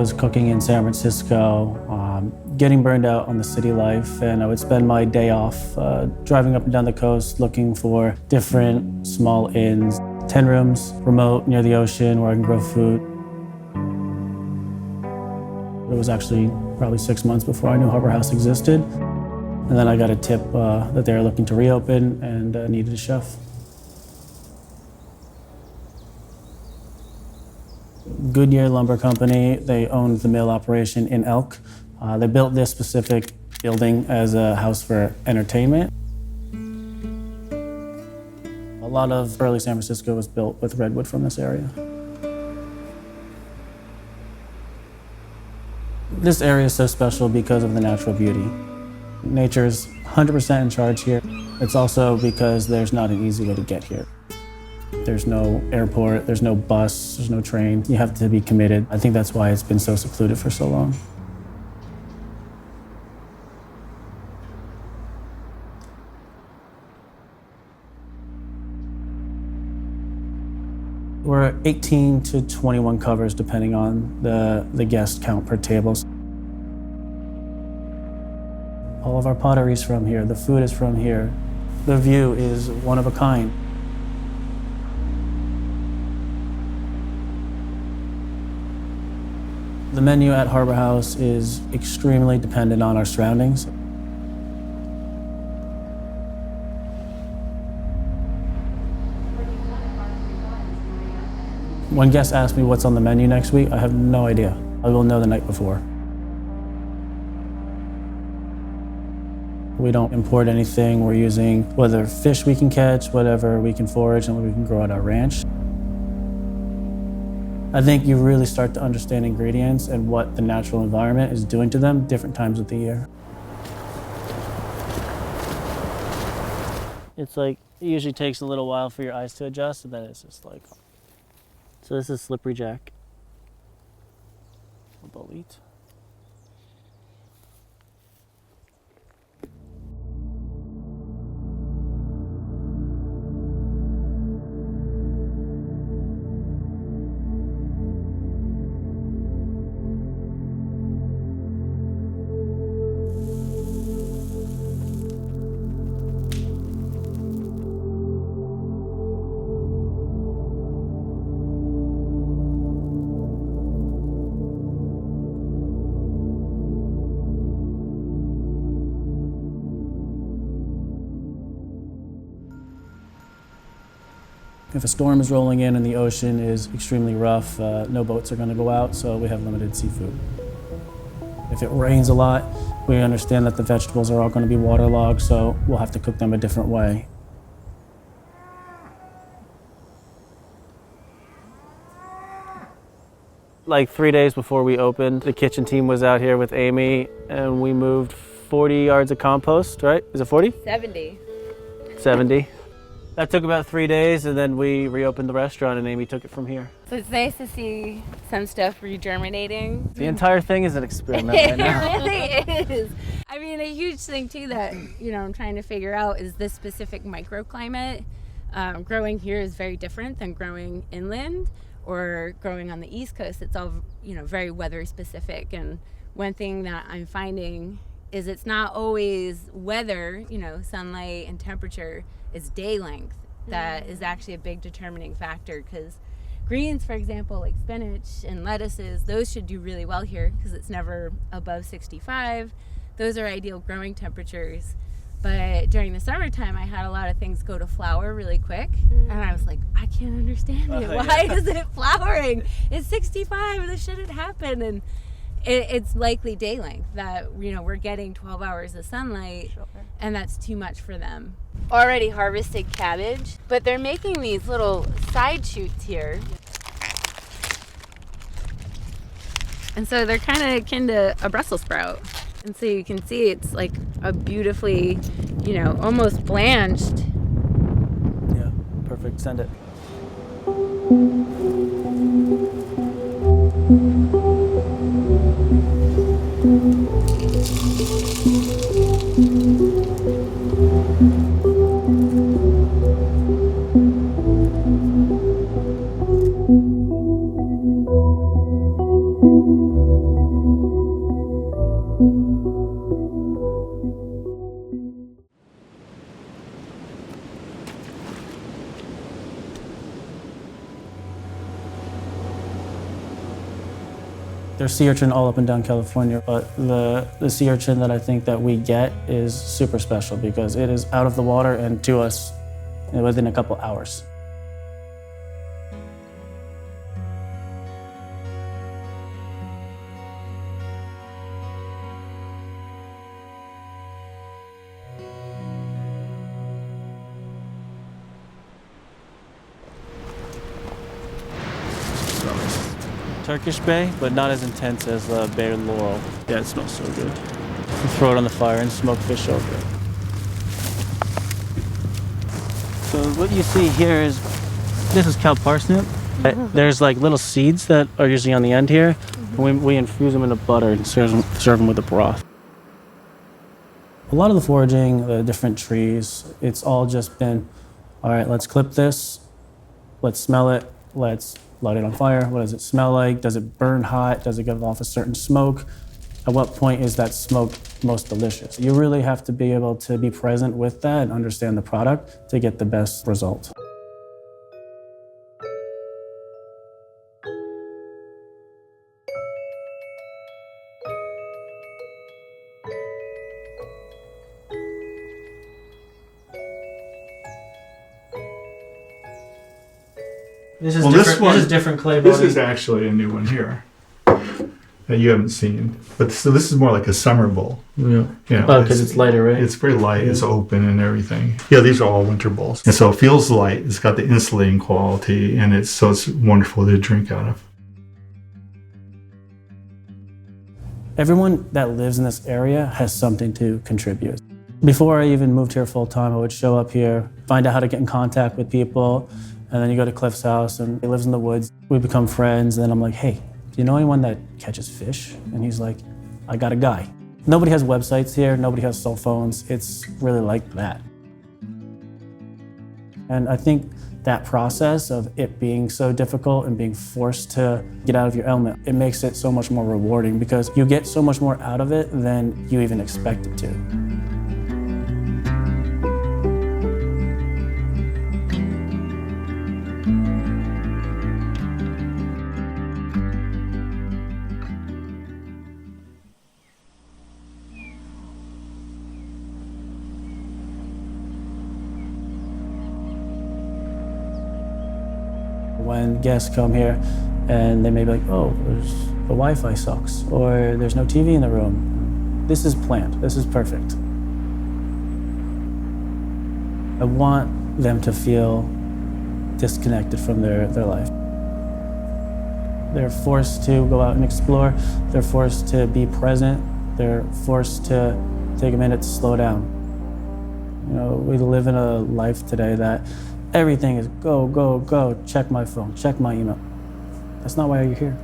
was cooking in San Francisco, getting burned out on the city life, and I would spend my day off driving up and down the coast looking for different small inns, 10 rooms, remote, near the ocean where I can grow food. It was actually probably 6 months before I knew Harbor House existed. And then I got a tip that they were looking to reopen and needed a chef. Goodyear Lumber Company, they owned the mill operation in Elk. They built this specific building as a house for entertainment. A lot of early San Francisco was built with redwood from this area. This area is so special because of the natural beauty. Nature's 100% in charge here. It's also because there's not an easy way to get here. There's no airport, there's no bus, there's no train. You have to be committed. I think that's why it's been so secluded for so long. We're 18 to 21 covers depending on the guest count per table. All of our pottery is from here, the food is from here. The view is one of a kind. The menu at Harbor House is extremely dependent on our surroundings. When guests ask me what's on the menu next week, I have no idea. I will know the night before. We don't import anything. We're using whether fish we can catch, whatever we can forage, and what we can grow at our ranch. I think you really start to understand ingredients and what the natural environment is doing to them different times of the year. It's like, it usually takes a little while for your eyes to adjust, and then it's just like, so this is slippery jack. A bolete. If a storm is rolling in and the ocean is extremely rough, no boats are going to go out, so we have limited seafood. If it rains a lot, we understand that the vegetables are all going to be waterlogged, so we'll have to cook them a different way. Like 3 days before we opened, the kitchen team was out here with Amy, and we moved 40 yards of compost, right? Is it 40? 70. 70. That took about 3 days, and then we reopened the restaurant, and Amy took it from here. So it's nice to see some stuff regerminating. The entire thing is an experiment right now. It really is. I mean, a huge thing too that, I'm trying to figure out is this specific microclimate. Growing here is very different than growing inland or growing on the East Coast. It's all, very weather specific. And one thing that I'm finding is it's not always weather, sunlight and temperature. It's day length that is actually a big determining factor, because greens, for example, like spinach and lettuces, those should do really well here because it's never above 65. Those are ideal growing temperatures. But during the summertime, I had a lot of things go to flower really quick. And I was like, I can't understand it. Why is it flowering? It's 65. This shouldn't happen. And it's likely day length that, we're getting 12 hours of sunlight, and that's too much for them. Already harvested cabbage, but they're making these little side shoots here. And so they're kind of akin to a Brussels sprout. And so you can see it's like a beautifully, almost blanched. Yeah, perfect. Send it. There's sea urchin all up and down California, but the sea urchin that I think that we get is super special because it is out of the water and to us within a couple hours. Turkish Bay, but not as intense as Bay Laurel. Yeah, it smells so good. You throw it on the fire and smoke fish over it. So what you see here is, this is cow parsnip. There's like little seeds that are usually on the end here. We infuse them into butter and serve them with a broth. A lot of the foraging, the different trees, it's all just been, all right, let's clip this, let's smell it, let's light it on fire. What does it smell like? Does it burn hot? Does it give off a certain smoke? At what point is that smoke most delicious? You really have to be able to be present with that and understand the product to get the best result. This is different clay body. This is actually a new one here that you haven't seen. But so this is more like a summer bowl. Yeah. You know, Oh, because it's lighter, right? It's very light. It's open and everything. Yeah, these are all winter bowls. And so it feels light. It's got the insulating quality, and it's wonderful to drink out of. Everyone that lives in this area has something to contribute. Before I even moved here full time, I would show up here, find out how to get in contact with people, and then you go to Cliff's house, and he lives in the woods. We become friends, and then I'm like, hey, do you know anyone that catches fish? And he's like, I got a guy. Nobody has websites here, nobody has cell phones. It's really like that. And I think that process of it being so difficult and being forced to get out of your element, it makes it so much more rewarding because you get so much more out of it than you even expected to. When guests come here and they may be like, oh, the Wi-Fi sucks, or there's no TV in the room. This is planned, this is perfect. I want them to feel disconnected from their life. They're forced to go out and explore, they're forced to be present, they're forced to take a minute to slow down. You know, we live in a life today that everything is go, go, go, check my phone, check my email. That's not why you're here.